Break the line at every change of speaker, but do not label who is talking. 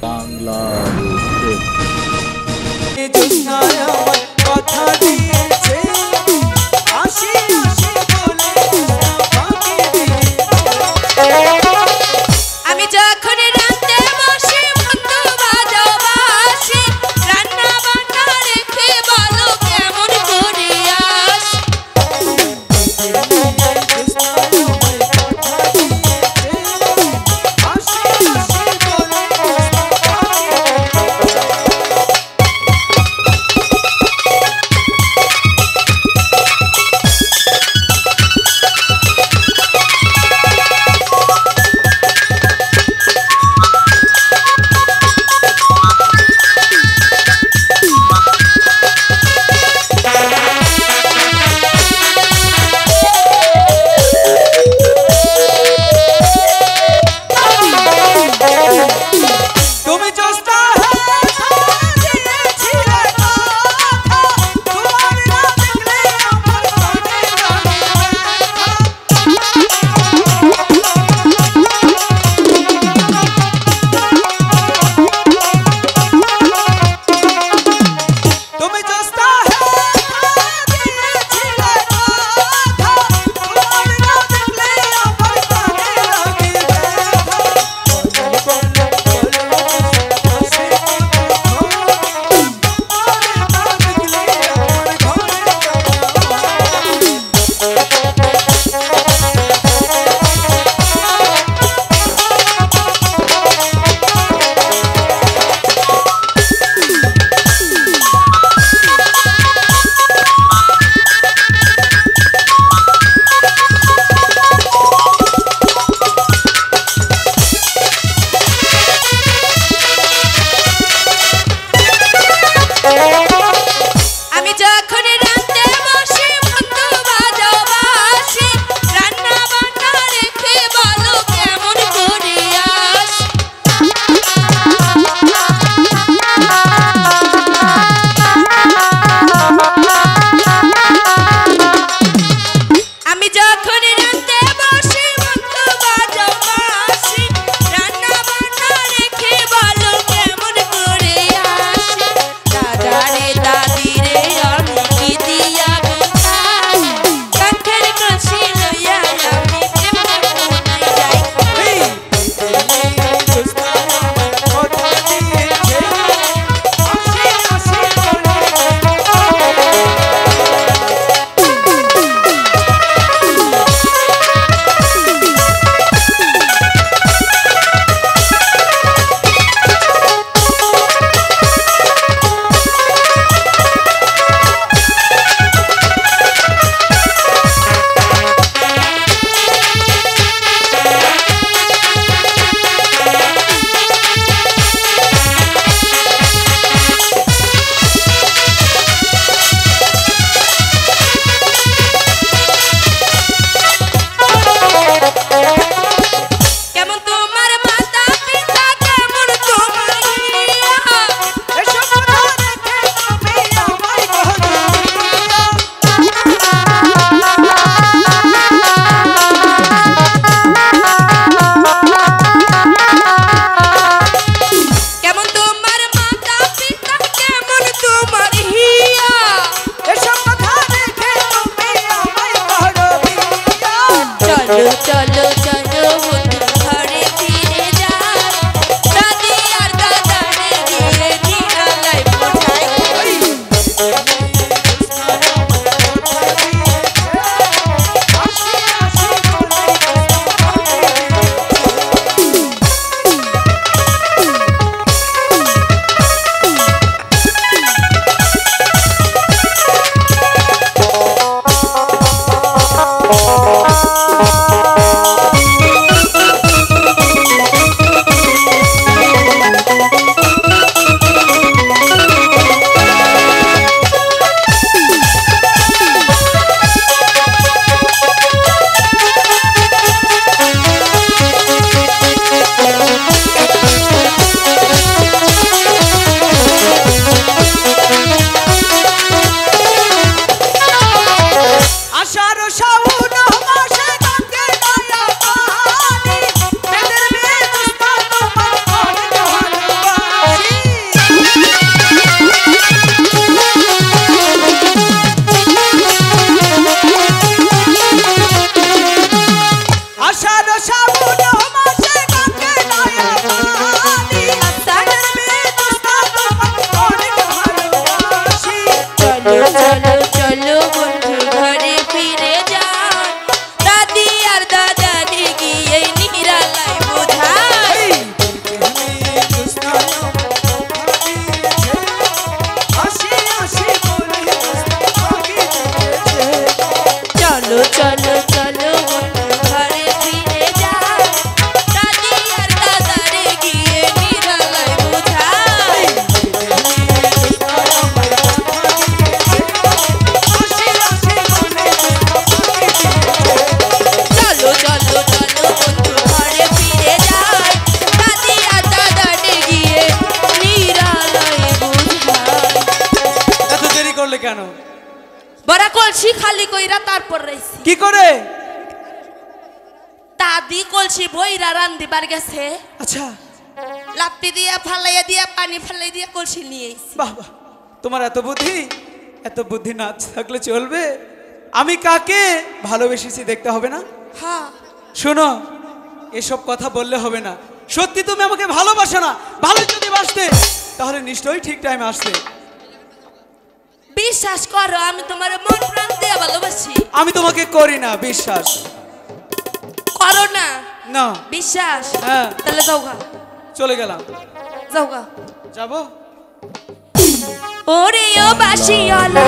বাংলার প্রেম।
কথা দিয়েছে আসি আসি বলে
আমি যখন রাতে বসে বন্ধু বাজাও বাসি রান্না বান্না রেখে বলো কেমন করে আস
কেন?
বড়া কলসি খালি কইরা তারপর রইছি।
কি করে?
দাদি কলসি বইরা রান্দিবার গেছে,
আচ্ছা
লাপ্তি দিয়া ফালাইয়া দিয়া পানি ফালাই দিয়া কলসি নিয়ে আইছি।
বাহ বাহ, তোমার এত বুদ্ধি! এত বুদ্ধি না থাকলে চলবে? আমি কাকে ভালোবেসেছি দেখতে হবে না?
হ্যাঁ
শোনো, এসব কথা বললে হবে না। সত্যি তুমি আমাকে ভালোবাসো না? ভালো যদি বাসতে তাহলে নিশ্চয়ই ঠিক টাইমে আসতে।
বিশ্বাস করো, আমি তোমার মন প্রাণ দিয়ে ভালোবাসি।
আমি তোমাকে করি না বিশ্বাস।
করো না
না
বিশ্বাস?
হ্যাঁ।
তাহলে যাওগা,
চলে গেলাম।
যাওগা।
যাবো।
ওরে ও বাসিওয়ালা